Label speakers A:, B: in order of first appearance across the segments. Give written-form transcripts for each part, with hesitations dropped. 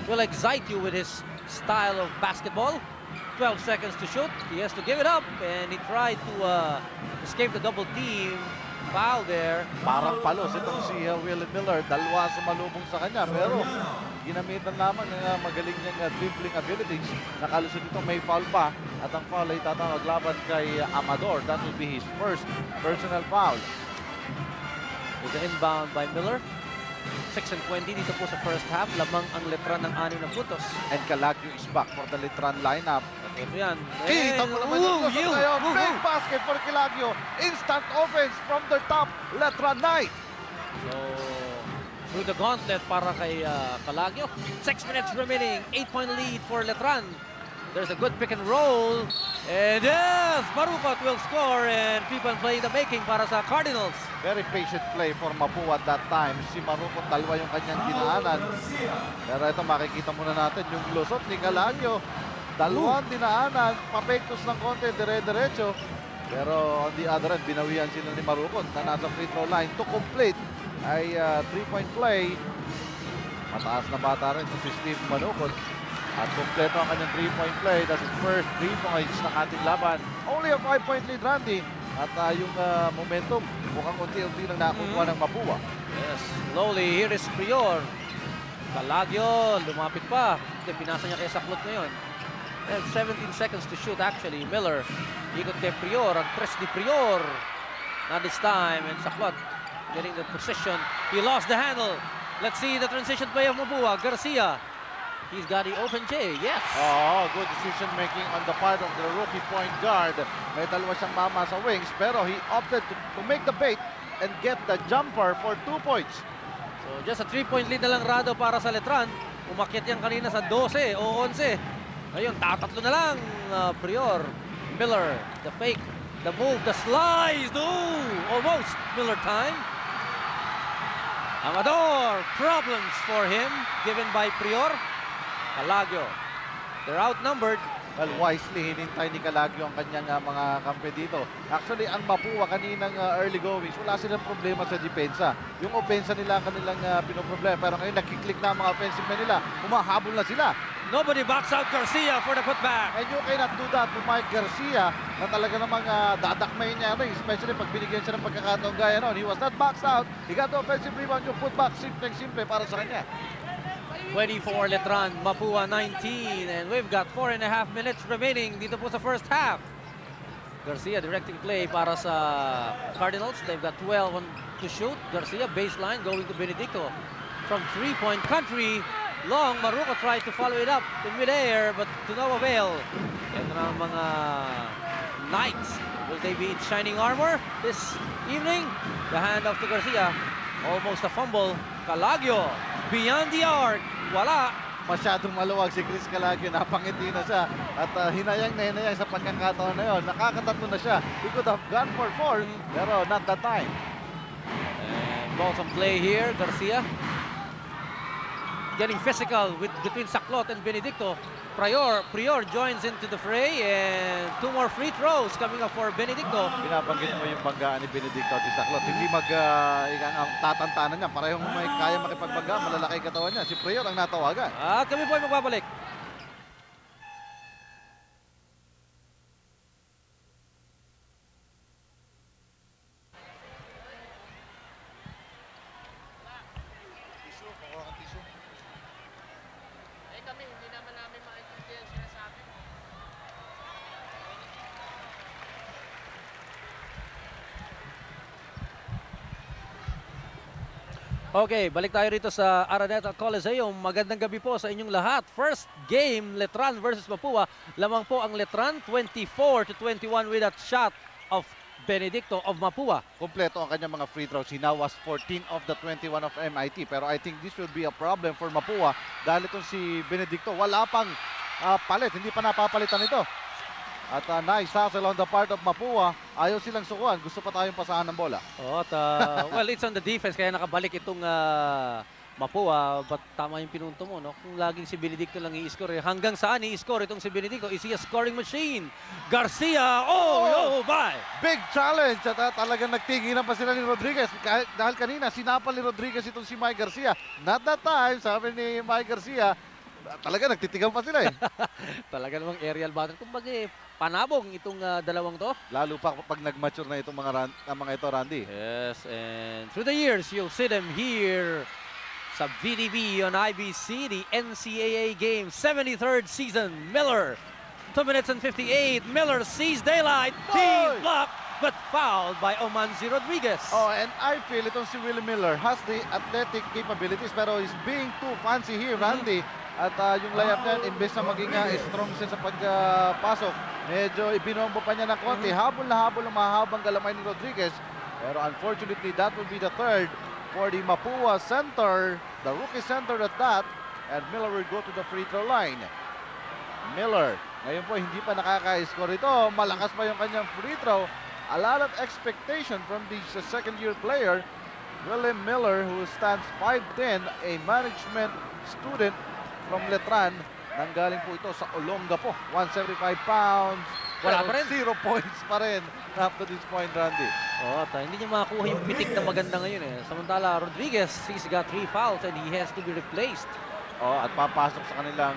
A: will excite you with his style of basketball. 12 seconds to shoot. He has to give it up, and he tried to escape the double team. Foul there.
B: Parang palos itong si Willie Miller. Dalawa sumalubong sa kanya, pero ginamitan lamang ng magaling niyang dribbling abilities. Nakalusot ito, may foul pa. At ang foul ay tatawag laban kay Amador. That will be his first personal foul.
A: With the inbound by Miller. 6 and 20 dito po sa first half. Lamang ang Letran ng 6 na puntos.
B: And Calagio is back for the Letran lineup.
A: Ito yan.
B: Kita mo naman yung lusot ngayon. Big basket for Calagio. Instant offense from the top. Letran Knight.
A: So, through the gauntlet para kay Calagio. 6 minutes remaining. 8-point lead for Letran. There's a good pick and roll. And yes, Marupot will score, and people play the making para sa Cardinals.
B: Very patient play for Mapua at that time. Si Marupot, dalawa yung kanyang dinaanan. Pero ito, makikita muna natin yung lusot ni Calagio. Dalawang dinaanan, papektos ng konti, dire-diretso. Pero on the other end, binawian sila ni Marupot na nasa free throw line to complete ay 3-point play. Mataas na bata rin si Steve Manukot. At kompleto ang kanyang 3-point play. That's his first 3 points ng ating laban. Only a 5-point lead, Randy. At yung momentum, mukhang unti-unti lang nakukuha ng Mapua.
A: Yes, slowly. Here is Prior. Calagio, lumapit pa. Pinasa niya kay Saklot ngayon. 17 seconds to shoot actually. Miller, ikot kay Prior. Ang tres ni Prior. Not this time. And Saklot getting the position. He lost the handle. Let's see the transition play of Mapua. Garcia. He's got the open J, yes.
B: Oh, good decision making on the part of the rookie point guard. May dalawa siyang mama sa wings, pero he opted to make the bait and get the jumper for 2 points.
A: So just a 3-point lead na lang Rado para sa Letran. Umakyat yan kanina sa 12 o 11. Ngayon, tatatlo na lang. Prior, Miller, the fake, the move, the slice. Ooh, almost Miller time. Amador, problems for him, given by Prior. Calagio, they're outnumbered.
B: Well, wisely, hinintay ni Calagio ang kanyang mga kampe dito. Actually, ang Mapua kaninang early goings, wala silang problema sa depensa. Yung opensa nila ang kanilang pinoproblema. Pero ngayon, nakiklik na ang mga offensive men nila. Humahabol na sila.
A: Nobody backs out Garcia for the putback.
B: And you cannot do that to Mike Garcia na talaga namang dadakmayin niya rin. Especially pag binigyan siya ng pagkakataong gaya noon. He was not boxed out. He got the offensive rebound. Yung putback, simple para sa kanya.
A: 24 Letran, Mapua 19, and we've got 4.5 minutes remaining dito po sa first half. Garcia directing play para sa Cardinals. They've got 12 to shoot. Garcia baseline going to Benedicto from 3-point country. Long, Maruca tried to follow it up in midair, but to no avail. Ito na ang mga Knights. Will they be in shining armor this evening? The handoff to Garcia. Almost a fumble. Calagio beyond the arc. Wala.
B: Masyadong maluwag si Chris Calagio. Napangiti na siya. At hinayang na hinayang sa pagkakataon na yun. Nakakatatlo na siya. He could have gone for 4, pero not that time.
A: And ball some play here. Garcia getting physical between Saklot and Benedicto. Prior joins into the fray, and 2 more free throws coming up for Benedicto.
B: Binabanggit mo yung banggaan ni Benedicto at Saklot. Hindi tatantanan niya. Parehong may kaya makipagbangga. Malalaki katawan niya. Si Prior ang natawagan.
A: At kami po ay magbabalik. Okay, balik tayo rito sa Araneta Coliseum. Magandang gabi po sa inyong lahat. First game, Letran versus Mapua. Lamang po ang Letran, 24-21 with that shot of Benedicto of Mapua.
B: Kompleto ang kanyang mga free throws. He now was 14 of the 21 of MIT. Pero I think this will be a problem for Mapua dahil itong si Benedicto wala pang palit. Hindi pa napapalitan ito. At nice hustle on the part of Mapua. Ayaw silang sukuan. Gusto pa tayong pasahan ng bola.
A: Oh, well, it's on the defense. Kaya nakabalik itong Mapua. But tama yung pinunto mo, no? Kung laging si Benedicto lang i-score. Hanggang saan i-score itong si Benedicto? Is he a scoring machine? Garcia! Oh, bye!
B: Big challenge. At talagang nagtigilan pa sila ni Rodriguez. Dahil kanina, sinapal ni Rodriguez itong si Mike Garcia. Not that time, sabi ni Mike Garcia, Talaga nagtitigan pa sila eh.
A: Talaga namang aerial battle. Kumbaga panabong itong dalawang to.
B: Lalo pa pag nag-mature na itong mga ito, Randy.
A: Yes, and through the years, you'll see them here sa VDB on IBC, the NCAA game, 73rd season. Miller, 2 minutes and 58. Miller sees daylight. He's blocked, but fouled by Omanzi Rodriguez.
B: Oh, and I feel itong si Willie Miller has the athletic capabilities pero is being too fancy here, Randy. At yung layup niya, imbes na maging strong siya sa pagpasok, medyo ibinombo pa niya ng konti. Habol na habol ang mahabang galamay ni Rodriguez. Pero unfortunately, that will be the third for the Mapua center, the rookie center at that. And Miller will go to the free throw line. Miller, ngayon po hindi pa nakaka-score ito. Malakas pa yung kanyang free throw. A lot of expectation from this second-year player, William Miller, who stands 5'10", a management student from Letran. Nanggaling po ito sa Olonga po, 175 pounds.
A: Wala pa rin.
B: 0 points pa rin up to this point, Randy.
A: Oh, hindi niya makakuha yung pitik na maganda ngayon eh. Samantala, Rodriguez, he's got 3 fouls and he has to be replaced.
B: Oh, at papasok sa kanilang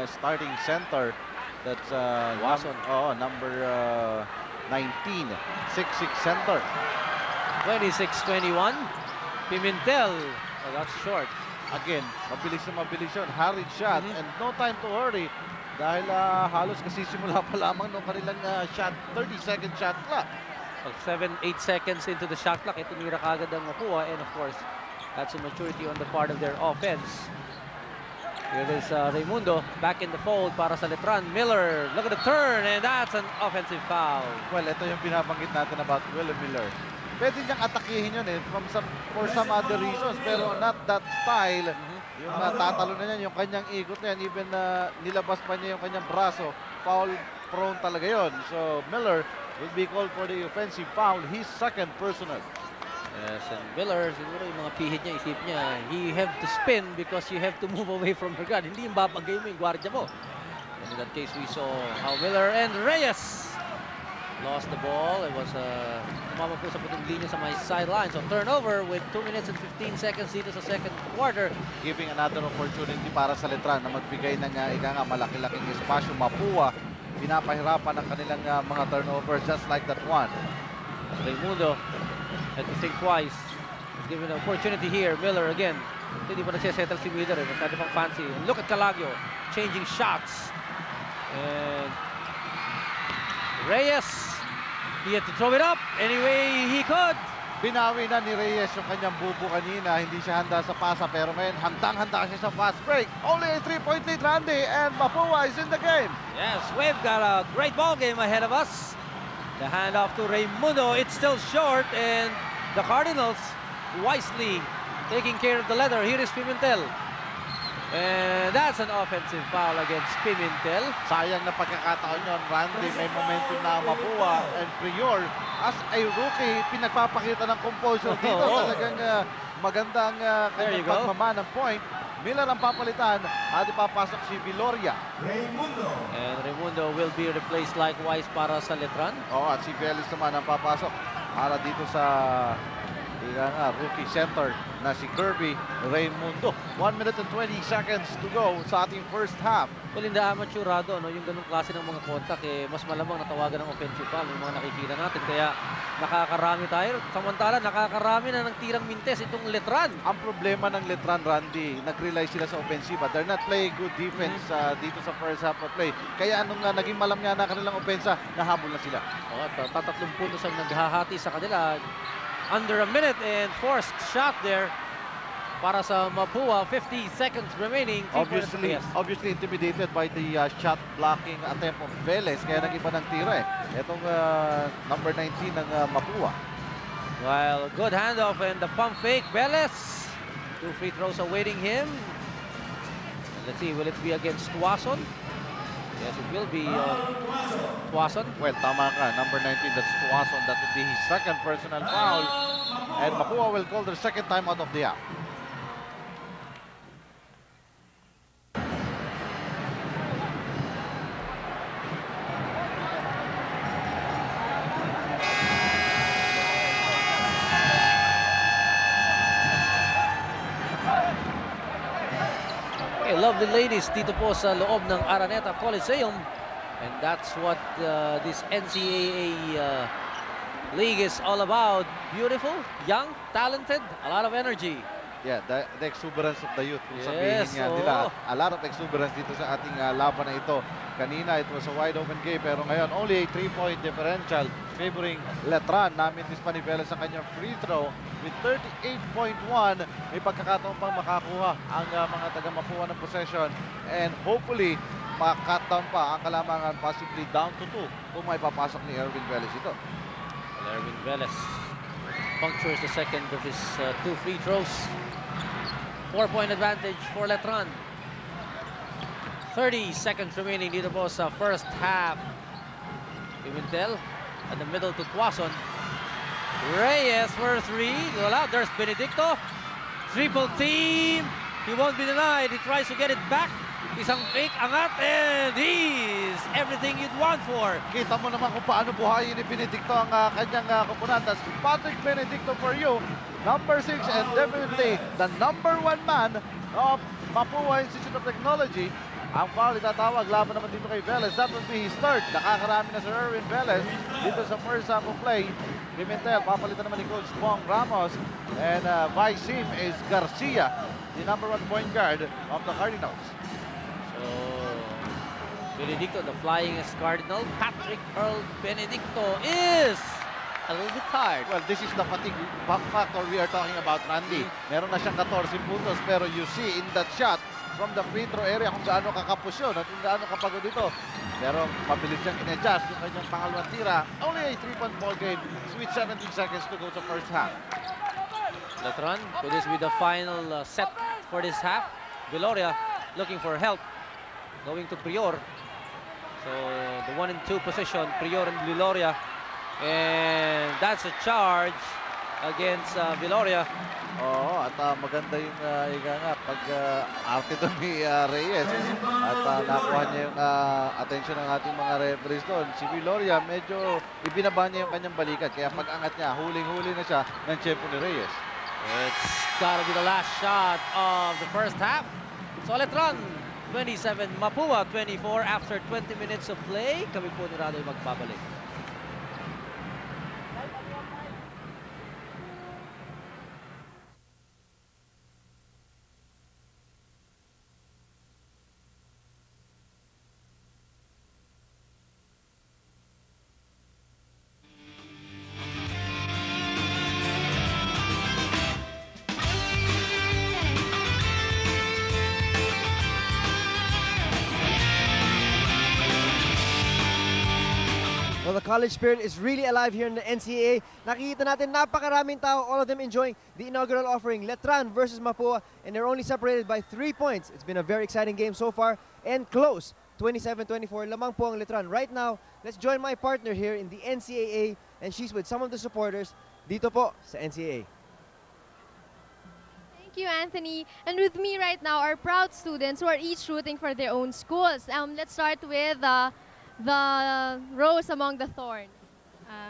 B: starting center. That's
A: Watson.
B: Number 19, 6'6" center.
A: 26-21. Pimentel. Oh, that's short.
B: Again, mabilis yun. Hurried shot and no time to hurry dahil halos kasi simula pa lamang nung kanilang shot, 30-second shot clock.
A: 7-8 seconds into the shot clock, ito nira kagad ang Mapua, and of course, that's a maturity on the part of their offense. Here is Raimundo back in the fold para sa Letran. Miller, look at the turn, and that's an offensive foul.
B: Well, ito yung binabanggit natin about Willie Miller. Pwede niyang atakihin yun for some other reasons, pero not that style. Yung tatalo na niya, yung kanyang ikot na yan, even nilabas pa niya yung kanyang braso, foul prone talaga yon. So Miller will be called for the offensive foul, his second personal.
A: Yes, and Miller, siguro yung mga pihit niya, isip niya, he have to spin because you have to move away from your guard. Hindi yung babagay mo yung gwardiya mo. And in that case, we saw how Miller and Reyes lost the ball. It was tumama po sa putong linya sa my sideline. So turnover with 2 minutes and 15 seconds dito sa second quarter.
B: Giving another opportunity para sa Letran na magbigay ng malaki-laking espasyo. Mapua, pinapahirapan ang kanilang mga turnovers just like that one.
A: Raimundo had to think twice. He's given an opportunity here. Miller again. Hindi pa nagsisettle si Miller. Masyado pang fancy. And look at Calagio changing shots. And Reyes, he had to throw it up anyway he could.
B: Binawi na ni Reyes yung kanyang bubo kanina. Hindi siya handa sa pasa pero ngayon handang-handa siya sa fast break. Only a 3-point lead, Randy, and Mapua is in the game.
A: Yes, we've got a great ball game ahead of us. The handoff to Raimundo, it's still short, and the Cardinals wisely taking care of the leather. Here is Pimentel. And that's an offensive foul against Pimentel.
B: Sayang na pagkakataon yun, Randy. May momentum na Mapua and Prior. As a rookie, pinagpapakita ng composure dito. Talagang magandang kanyang pagmama ng point. Miller ang papalitan at ipapasok si Viloria.
A: And Raimundo will be replaced likewise para sa Letran.
B: At si Velis naman ang papasok para dito sa rookie center na si Kirby Raimundo. 1 minute and 20 seconds to go sa ating first half.
A: Well, in the amateurado, yung ganung klase ng mga kontak, mas malamang natawagan ng offensive foul yung mga nakikita natin. Kaya nakakarami tayo. Samantala, nakakarami na ng tirang mintes itong Letran.
B: Ang problema ng Letran, Randy, nag-rely sila sa offensiva. They're not playing good defense dito sa first half of play. Kaya anong naging malamya na kanilang opensa, nahabol na sila.
A: Tatatlong puntos ang naghahati sa kanila. Under a minute and forced shot there para sa Mapua. 50 seconds remaining.
B: Obviously intimidated by the shot blocking attempt of Velez. Kaya nag-iba ng tira Itong number 19 ng Mapua.
A: Well, good handoff and the pump fake. Velez. 2 free throws awaiting him. And let's see, will it be against Tuason? Yes, it will be Tuason.
B: Well, tama ka. Number 19, that's Tuason. That would be his second personal foul. And Mapua will call their second time out of the half.
A: lovely ladies dito po sa loob ng Araneta Coliseum. And that's what this NCAA league is all about. Beautiful, young, talented, a lot of energy.
B: Yeah, the exuberance of the youth. Kung sabihin nga nila, a lot of exuberance dito sa ating laban na ito. Kanina, it was a wide open game, pero ngayon, only a 3-point differential favoring Letran. Namintis pa ni Velez ang kanyang free throw with 38.1. May pagkakataon pang makakuha ang mga taga-Mapua ng possession. And hopefully, maka-cut down pa ang kalamangan, possibly down to 2 kung may papasok ni Erwin Velez ito.
A: Erwin Velez punctures the second of his 2 free throws. 4-point advantage for Letran. 30 seconds remaining dito po sa first half. Pimentel at the middle to Quason. Reyes for 3. Wala, there's Benedicto. Triple team. He won't be denied. He tries to get it back. Isang fake angat and he's everything you'd want for.
B: Kita mo naman kung paano buhayin ni Benedicto ang kanyang kupunan. That's Patrick Benedicto for you. Number 6 and definitely the number 1 man of Mapua Institute of Technology. Ang foul itatawag laban naman dito kay Velez. That will be his third. Nakakarami na si Erwin Velez dito sa first half of play. Pimentel, papalitan naman ni Coach Bong Ramos. And vice him is Garcia, the number 1 point guard of the Cardinals.
A: So, Benedicto, the flyingest Cardinal. Patrick Earl Benedicto is a little bit tired.
B: Well, this is the fatigue factor we are talking about, Randy. Meron na siyang 14 puntos, pero you see in that shot from the free throw area kung gaano kakapos yun at kung gaano kapagod ito. Pero mabilis siyang in-adjust yung kanyang pangalawang tira. Only a 3-point ball game with 17 seconds to go sa first half.
A: Letran, could this be the final set for this half? Viloria looking for help, going to Prior. So the 1 and 2 position, Prior and Viloria. And that's a charge against Viloria.
B: Oo, at maganda yung ika nga pag arte doon ni Reyes. At nakuha niya yung attention ng ating mga referees doon. Si Viloria medyo ibinaba niya yung kanyang balikat. Kaya pag angat niya, huling-huli na siya ng tiyempo ni Reyes.
A: It's gotta be the last shot of the first half. So Letran, 27, Mapua 24 after 20 minutes of play. Kami po nirado yung magbabalik.
C: Well, the college spirit is really alive here in the NCAA. Nakikita natin napakaraming tao, all of them enjoying the inaugural offering, Letran versus Mapua, and they're only separated by 3 points. It's been a very exciting game so far and close. 27-24, lamang po ang Letran. Right now, let's join my partner here in the NCAA, and she's with some of the supporters dito po sa NCAA.
D: Thank you, Anthony. And with me right now are proud students who are each rooting for their own schools. Let's start with the rose among the thorns.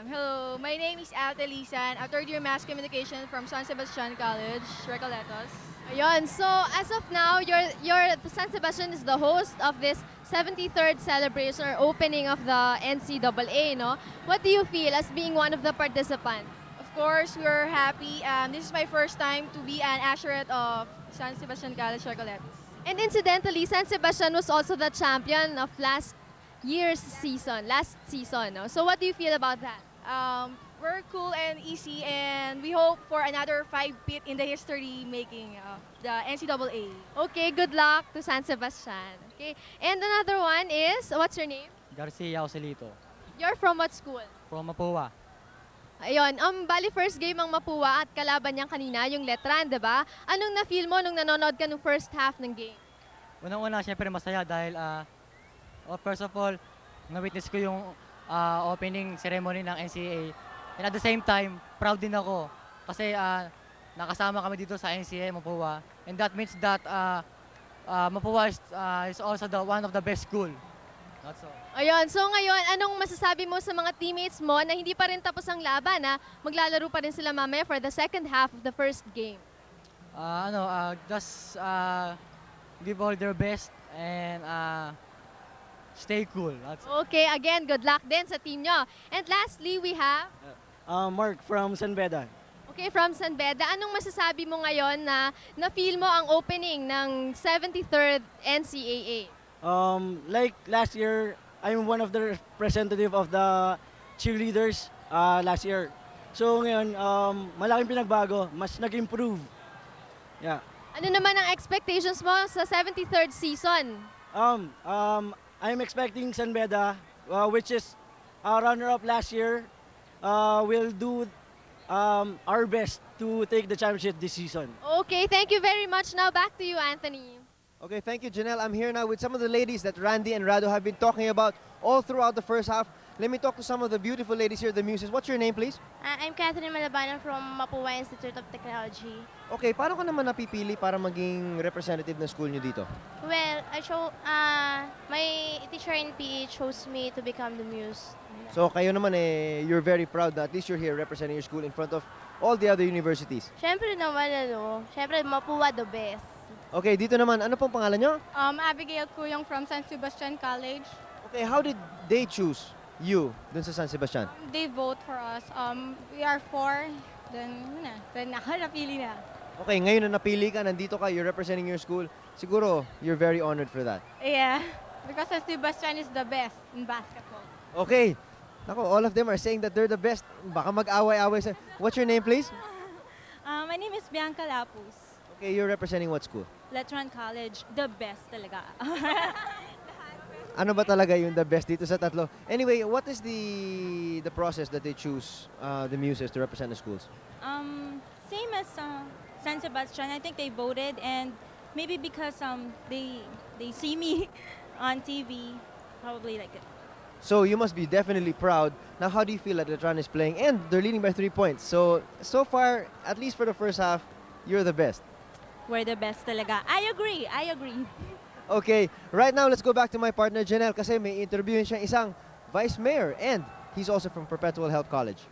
E: Hello, my name is Ate Lisa, and I'm third year Mass Communication from San Sebastian College, Recoletos.
D: Ayun, so as of now, San Sebastian is the host of this 73rd celebration or opening of the NCAA, no? What do you feel as being one of the participants?
E: Of course, we're happy. This is my first time to be an usherette of San Sebastian College, Recoletos.
D: And incidentally, San Sebastian was also the champion of last season. No? So what do you feel about that?
E: We're cool and easy, and we hope for another 5-peat in the history making of the NCAA.
D: Okay, good luck to San Sebastian. Okay, and another one is, what's your name?
F: Garcia Ocelito.
D: You're from what school?
F: From Mapua.
D: Ayun, bali first game ang Mapua at kalaban niyang kanina, yung Letran, di ba? Anong na-feel mo nung nanonood ka nung first half ng game?
F: Unang-una, syempre masaya dahil first of all, na-witness ko yung opening ceremony ng NCAA. And at the same time, proud din ako kasi nakasama kami dito sa NCAA Mapua. And that means that Mapua is also one of the best school. That's all.
D: Ayun, so ngayon, anong masasabi mo sa mga teammates mo na hindi pa rin tapos ang laban, na maglalaro pa rin sila mamaya for the second half of the first game?
F: Just give all their best, and stay cool.
D: Okay, again, good luck din sa team nyo. And lastly, we have,
G: Mark from San Beda.
D: okay, from San Beda. Anong masasabi mo ngayon na na-feel mo ang opening ng 73rd NCAA?
G: Like last year, I'm one of the representative of the cheerleaders last year. So ngayon, malaking pinagbago, mas nag-improve. Yeah.
D: Ano naman ang expectations mo sa 73rd season?
G: I'm expecting San Beda, which is runner-up last year, will do our best to take the championship this season.
D: Okay, thank you very much. Now back to you, Anthony.
C: Okay, thank you, Janelle. I'm here now with some of the ladies that Randy and Rado have been talking about all throughout the first half. Let me talk to some of the beautiful ladies here, the Muses. What's your name, please?
H: I'm Catherine Malabanan from Mapua Institute of Technology.
C: Okay, paano ka naman napipili para maging representative ng school nyo dito?
H: Well, my teacher in PE chose me to become the muse.
C: So kayo naman you're very proud that at least you're here representing your school in front of all the other universities.
H: Siyempre naman, siyempre Mapua the best.
C: Okay, dito naman, ano pong pangalan nyo?
E: Abigail Kuyong from San Sebastian College.
C: Okay, how did they choose you dun sa San Sebastian?
E: They vote for us. We are 4. Then ako napili na.
C: Okay, ngayon na napili ka, nandito ka, you're representing your school. Siguro, you're very honored for that.
E: Yeah, because San Sebastian is the best in basketball.
C: Okay. Nako, all of them are saying that they're the best. Baka mag-away-away sa... What's your name, please?
I: My name is Bianca Lapus.
C: Okay, you're representing what school?
I: Letran College, the best talaga.
C: Ano ba talaga yung the best dito sa tatlo? Anyway, what is the process that they choose the Muses to represent the schools?
I: Same as San Sebastian. I think they voted, and maybe because they see me on TV, probably like it.
C: So you must be definitely proud. Now, how do you feel that Letran is playing? And they're leading by 3 points. So far, at least for the first half, you're the best.
I: We're the best talaga. I agree.
C: Okay, right now, let's go back to my partner, Janelle, kasi may interviewin siyang isang vice mayor, and he's also from Perpetual Health College.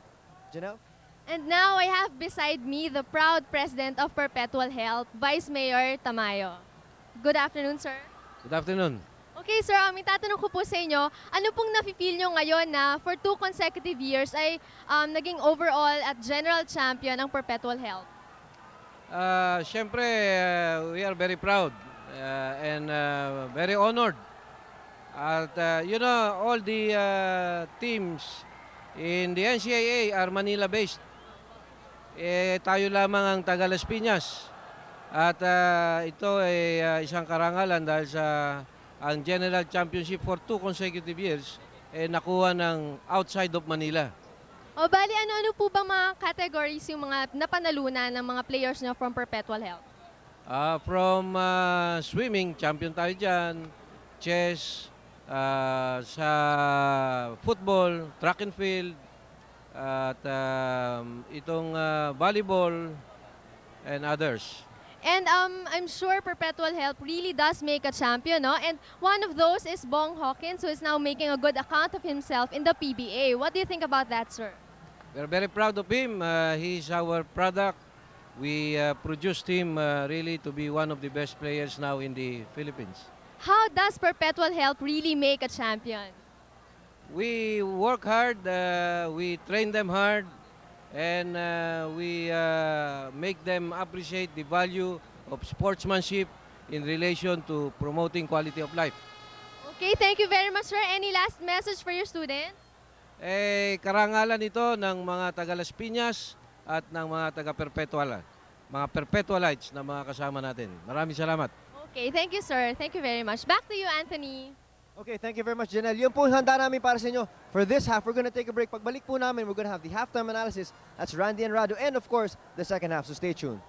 C: Janelle?
D: And now I have beside me the proud president of Perpetual Health, Vice Mayor Tamayo. Good afternoon, sir.
J: Good afternoon.
D: Okay, sir, may tatanong ko po sa inyo, ano pong nafe-feel nyo ngayon na for 2 consecutive years ay naging overall at general champion ng Perpetual Health?
J: Siyempre, we are very proud and very honored. At all the teams in the NCAA are Manila-based. Tayo lamang ang taga Las Piñas. At ito ay isang karangalan dahil sa ang General Championship for 2 consecutive years nakuha ng outside of Manila.
D: O bali, ano-ano po bang mga categories yung mga napanalunan ng mga players nyo from Perpetual Health?
J: From swimming, champion tayo dyan, chess, sa football, track and field, at itong volleyball, and others.
D: And I'm sure Perpetual Health really does make a champion, no? And one of those is Bong Hawkins, who is now making a good account of himself in the PBA. What do you think about that, sir?
J: We're very proud of him. He's our product. We produced him really to be one of the best players now in the Philippines.
D: How does Perpetual Health really make a champion?
J: We work hard, we train them hard, and we make them appreciate the value of sportsmanship in relation to promoting quality of life.
D: Okay, thank you very much, sir. Any last message for your students?
J: Karangalan ito ng mga taga Las Piñas at ng mga taga Perpetual, mga Perpetualites na mga kasama natin. Maraming salamat.
D: Okay, thank you, sir. Thank you very much. Back to you, Anthony.
C: Okay, thank you very much, Janelle. Yun po ang handa namin para sa inyo. For this half, we're gonna take a break. Pagbalik po namin, we're gonna have the halftime analysis. That's Randy and Rado, and of course, the second half. So stay tuned.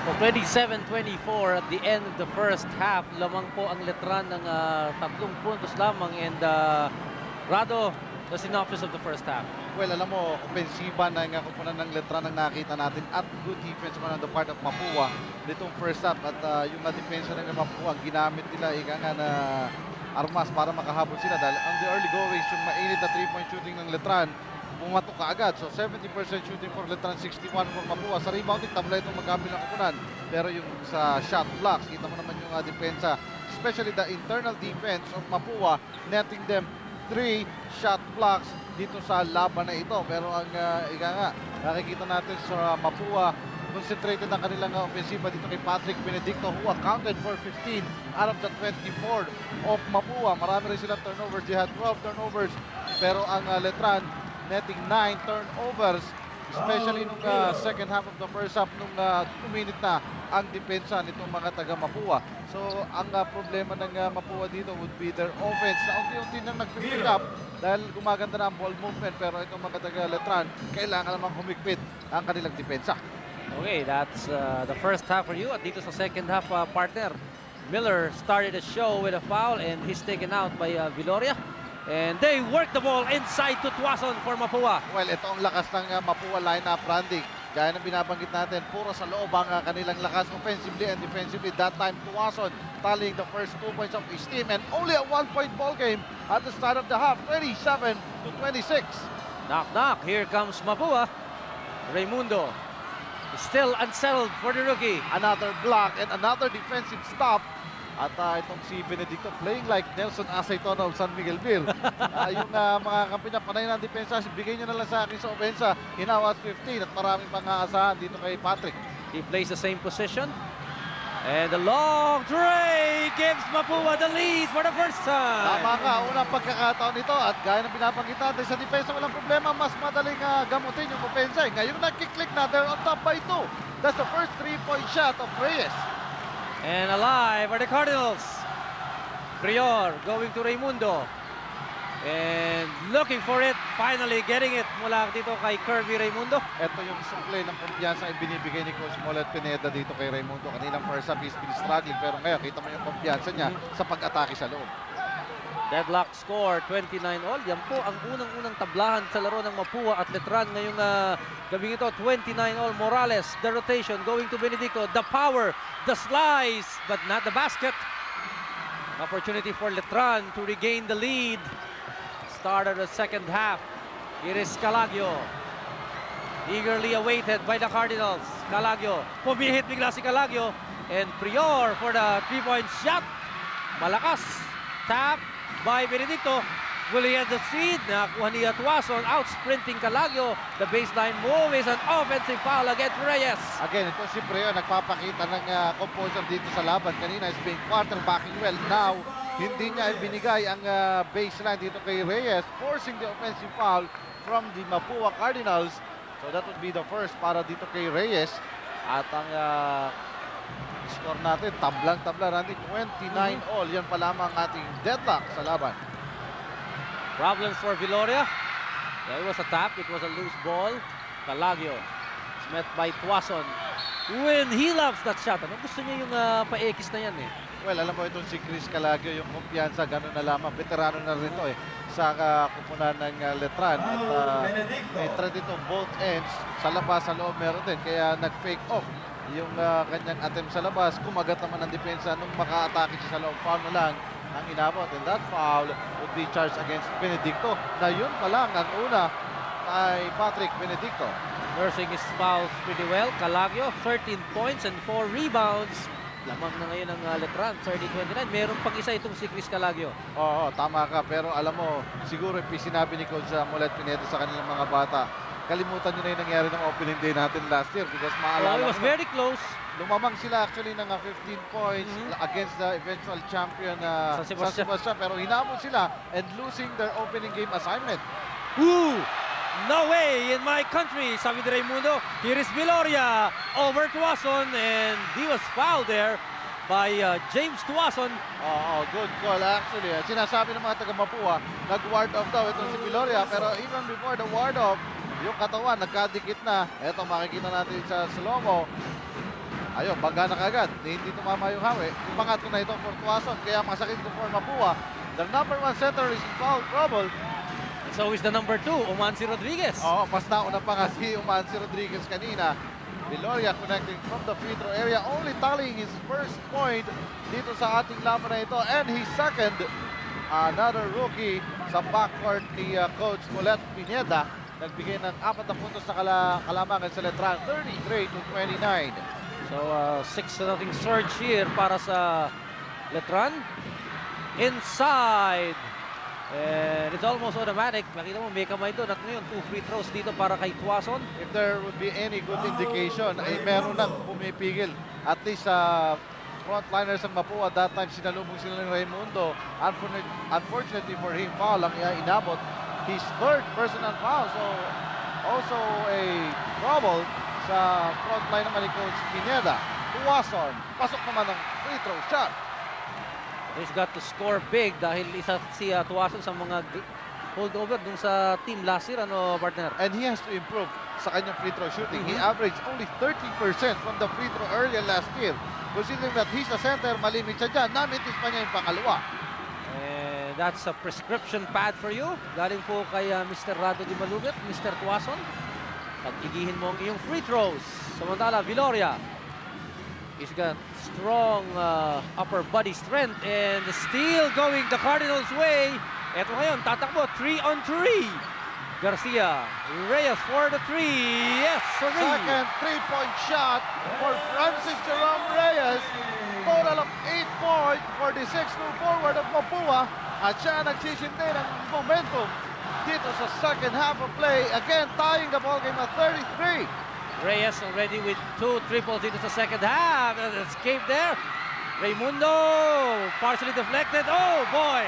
A: So 27-24 at the end of the first half. Lamang po ang Letran ng 3 puntos lamang. And Rado, the synopsis of the first half.
B: Well, alam mo, opensiba ng kupunan ng Letran ang nakita natin at good defense on the part of Mapua nitong first half. At yung depensa ng Mapua, ginamit nila ika nga na armas para makahabol sila dahil on the early goings, yung mainit na 3-point shooting ng Letran, pumatok ka agad. So 70% shooting for Letran, 61 for Mapua. Sa rebounding, tabla itong magkabilang kupunan. Pero yung sa shot blocks, kita mo naman yung depensa, especially the internal defense of Mapua, netting them 3 shot blocks dito sa laban na ito. Pero ang ika nga, nakikita natin sa Mapua, concentrated ang kanilang ofensiba dito kay Patrick Benedicto who accounted for 15 out of the 24 of Mapua. Marami rin silang turnovers. They had 12 turnovers. Pero ang Letran netting 9 turnovers, especially nung second half of the first half nung uminit na ang depensa nitong mga taga Mapua. So ang problema ng Mapua dito would be their offense na unti-unti nang nag-pick up dahil gumaganda na ang ball movement, pero itong mga taga Letran kailangan namang humigpit ang kanilang depensa.
A: Okay, that's the first half for you. At dito sa second half, partner, Miller started the show with a foul and he's taken out by Viloria. And they work the ball inside to Tuason for Mapua.
B: Well, ito ang lakas ng Mapua lineup, Randy. Gaya ng binabanggit natin, puro sa loob ang kanilang lakas offensively and defensively. That time, Tuason tallying the first 2 points of his team and only a 1-point ball game at the start of the half, 27-26.
A: Knock, knock. Here comes Mapua. Raimundo still unsettled for the rookie.
B: Another block and another defensive stop. At itong si Benedicto playing like Nelson Aceitono of San Miguel Beer. Yung mga kampi niya, panay ng depensa, bigay nyo na lang sa akin sa opensa. Hinawas 15 at maraming pang aasahan dito kay Patrick.
A: He plays the same position. And the long tray gives Mapua the lead for the first time.
B: Tama ka, unang pagkakataon nito at gaya ng binabanggit natin sa depensa, walang problema, mas madaling gamutin yung opensa. Ngayon nagkiklik na, they're on top by 2. That's the first 3-point shot of Reyes.
A: And alive are the Cardinals. Prior going to Raimundo. And looking for it. Finally getting it mula dito kay Kirby Raimundo.
B: Ito yung supply ng kumpiyansa ay binibigay ni Coach Molet Pineda dito kay Raimundo. Kanilang first half he's been struggling, pero ngayon kita mo yung kumpiyansa niya sa pag-atake sa loob.
A: Deadlock score, 29-all. Yan po ang unang-unang tablahan sa laro ng Mapua at Letran ngayong gabing ito. 29-all. Morales, the rotation going to Benedicto. The power, the slice, but not the basket. Opportunity for Letran to regain the lead. Start of the second half. It is Calagio. Eagerly awaited by the Cardinals. Calagio. Pumihit bigla si Calagio. And Prior for the 3-point shot. Malakas. Tap by Benedicto. Will he have the seed? Nakakuha ni Tuason. Out-sprinting Calagio. The baseline move is an offensive foul against Reyes.
B: Again, ito si Prior nagpapakita ng composure dito sa laban. Kanina is being quarterbacking well. Now, hindi niya ibinigay ang baseline dito kay Reyes, forcing the offensive foul from the Mapua Cardinals. So that would be the first para dito kay Reyes. At ang score natin, tablang-tabla natin, 29-all. Yan pa lamang ating deadlock sa laban.
A: Problems for Viloria. There was a tap. It was a loose ball. Calagio is met by Tuason. When he loves that shot. Ano gusto niya yung pa-ekis na yan eh?
B: Well, alam mo itong si Chris Calagio, yung kumpiyansa, gano'n na lamang. Veterano na rin ito sa kupunan ng Letran. At may threat ito both ends. Sa labas, sa loob meron din. Kaya nag-fake off yung kanyang attempt sa labas. Kumagat naman ang depensa nung maka-atake siya sa loob. Foul na lang ang inabot. And that foul would be charged against Benedicto. Na yun pa lang ang una kay Patrick Benedicto.
A: Nursing his fouls pretty well. Calagio, 13 points and 4 rebounds. Lamang na ngayon ang Letran, 30-29. Meron pang isa itong si Chris Calagio.
B: Oo, tama ka. Pero alam mo, siguro sinabi ni Coach Molet Pineda sa kanilang mga bata, kalimutan nyo na yung nangyari ng opening day natin last year because maalala
A: it was very close.
B: Lumamang sila actually ng 15 points against the eventual champion San Sebastian. Pero hinabol sila and losing their opening game assignment.
A: Ooh! No way in my country, sabi ni Raimundo. Here is Viloria over Tuason and he was fouled there by James Tuason.
B: Good call actually. Sinasabi ng mga taga Mapua, nag-ward off daw itong si Viloria, pero even before the ward off, yung katawan nagkadikit na. Ito makikita natin sa slow-mo. Ayun, bangga na kagad. Hindi tumama yung hawi. Yung pangatlo na ito for Tuason, kaya masakit ito for Mapua. The number 1 center is in foul trouble.
A: So is the number 2, Omansi Rodriguez.
B: Oo, mas nauna pa nga si Omansi Rodriguez kanina. Viloria connecting from the free throw area, only tallying his first point dito sa ating laban na ito. And his second, another rookie sa backcourt ni Coach Colette Pineda. Nagbigay ng 4 na puntos sa kalamangan sa Letran, 33-29.
A: So 6-0 surge here para sa Letran. Inside. And it's almost automatic. Makita mo, may kamay doon. At ngayon, 2 free throws dito para kay Tuason.
B: If there would be any good indication, ay meron nang pumipigil. At least frontliners ng Mapua, that time sinalubong sila ng Raimundo. Unfortunately for him, foul ang inabot. His third personal foul. So, also a trouble sa frontline naman ni Coach Pineda. Tuason, pasok naman ng free throw shot.
A: He's got to score big dahil isa si Tuason sa mga holdover dun sa team last year, partner?
B: And he has to improve sa kanyang free throw shooting. He averaged only 30% from the free throw earlier last year. Considering that he's a center, malimit siya dyan. Namitis pa niya yung pangalawa.
A: And that's a prescription pad for you. Galing po kay Mr. Rado Di Malugit, Mr. Tuason. Pag-igihin mo ang iyong free throws. Samantala, Viloria. He's got strong upper body strength and still going the Cardinals' way. Ito ngayon, tatakbo, 3-on-3. Garcia, Reyes for the 3. Yes, sorry.
B: Second three-point shot for Francis Jerome Reyes. Total of 8 points for the 6-2 forward of Mapua. At siya nagsisindi ng momentum dito sa second half of play. Again, tying the ball game at 33.
A: Reyes already with 2 triples into the second half. Escape there. Raimundo partially deflected. Oh boy,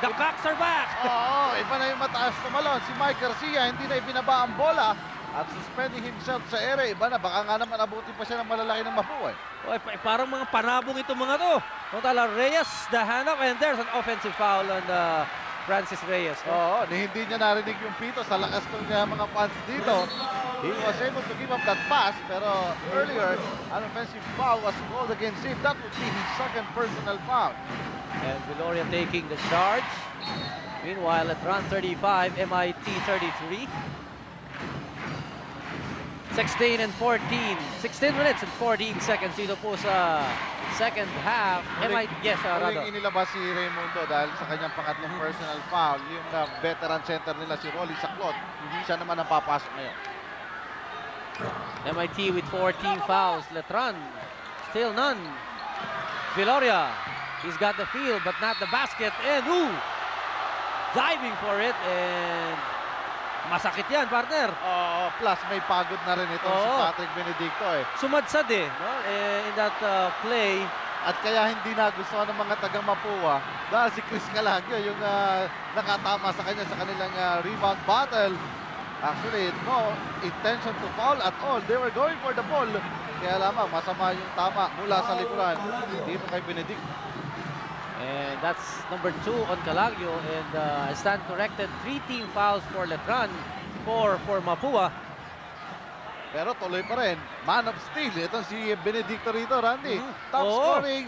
A: the Cocks are back.
B: Oo, iba na yung mataas tumalon. Si Mike Garcia hindi na ibinaba ang bola at suspending himself sa ere. Iba na, baka nga naman abutin pa siya ng malalaki ng Mapua.
A: Parang mga panabong itong mga to. Total Reyes, the handoff, and there's an offensive foul on Francis Reyes.
B: Oo, hindi niya narinig yung pito sa lakas ng mga fans dito. He was able to give up that pass, pero earlier, an offensive foul was called against him. That would be his second personal foul.
A: And Viloria taking the charge. Meanwhile, Letran 35, MIT 33. 16 and 14. 16 minutes and 14 seconds dito po sa second half. Yes, Rado.
B: Huling inilabas si Raimundo dahil sa kanyang pangatlong personal foul. Yung veteran center nila, si Rolly Saclot, siya naman ang papasok ngayon.
A: MIT with 14 fouls. Letran, still none. Viloria, he's got the field but not the basket. And diving for it. And masakit yan, partner.
B: Plus may pagod na rin ito si Patrick Benedicto.
A: Sumadsad no? In that play.
B: At kaya hindi nagustuhan ng mga taga Mapua dahil si Chris Calagio yung nakatama sa kanya sa kanilang rebound battle. Actually, no intention to foul at all. They were going for the ball. Kaya lamang, masama yung tama mula sa likuran dito kay Benedicto.
A: And that's number 2 on Calagio. And I stand corrected. 3 team fouls for Letran, 4 for Mapua.
B: Pero tuloy pa rin. Man of steel. Ito si Benedicto rito, Randy. Top scoring.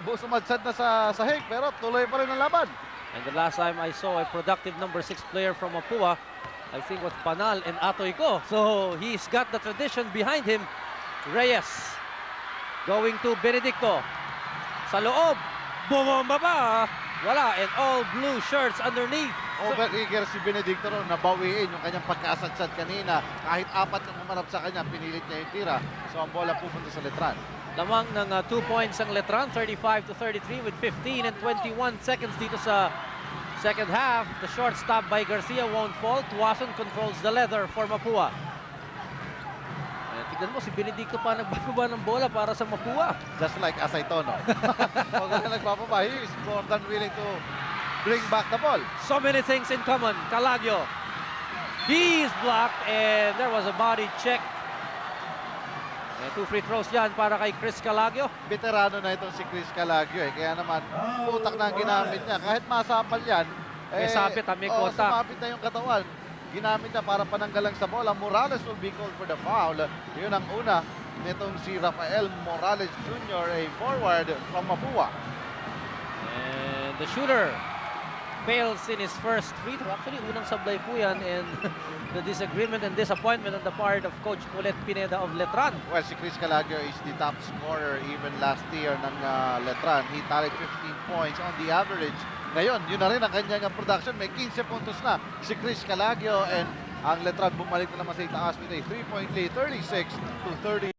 B: Sumadsad na sa sahig, pero tuloy pa rin ang laban.
A: And the last time I saw a productive number 6 player from Mapua, I think was Panal and Atoy ko. So he's got the tradition behind him. Reyes going to Benedicto. Sa loob. Bumomba pa. Wala. And all blue shirts underneath.
B: Over-eager si Benedicto ron na bawiin yung kanyang pagkaasadsad kanina. Kahit 4 yung umarap sa kanya, pinilit niya yung tira. So ang bola pupunta sa Letran.
A: Lamang ng 2 points ang Letran, 35-33 with 15 and 21 seconds dito sa second half. The short stop by Garcia won't fall. Tuason controls the leather for Mapua. Tignan mo, si Benedicto pa nagbababa ng bola para sa Mapua.
B: Just like Asaytono. Pag nagbababa, he is more than willing to bring back the ball.
A: So many things in common. Calagio. He's blocked and there was a body check. And 2 free throws yan para kay Chris Calagio.
B: Veterano na itong si Chris Calagio. Kaya naman, utak na ang ginamit niya. Kahit masapal yan,
A: may sabit, may kontak.
B: Sumapit na yung katawan. Ginamit niya para pananggalang sa bola. Morales will be called for the foul. Yun ang una nitong si Rafael Morales Jr., a forward from Mapua.
A: And the shooter, fails in his first free throw. Actually, unang sablay po yan, and the disagreement and disappointment on the part of Coach Mulet Pineda of Letran.
B: Well, si Chris Calagio is the top scorer even last year ng Letran. He tallied 15 points on the average. Ngayon, yun na rin ang kanyang production. May 15 puntos na si Chris Calagio, and ang Letran bumalik na naman sa itaas with a 3-point lead, 36-30.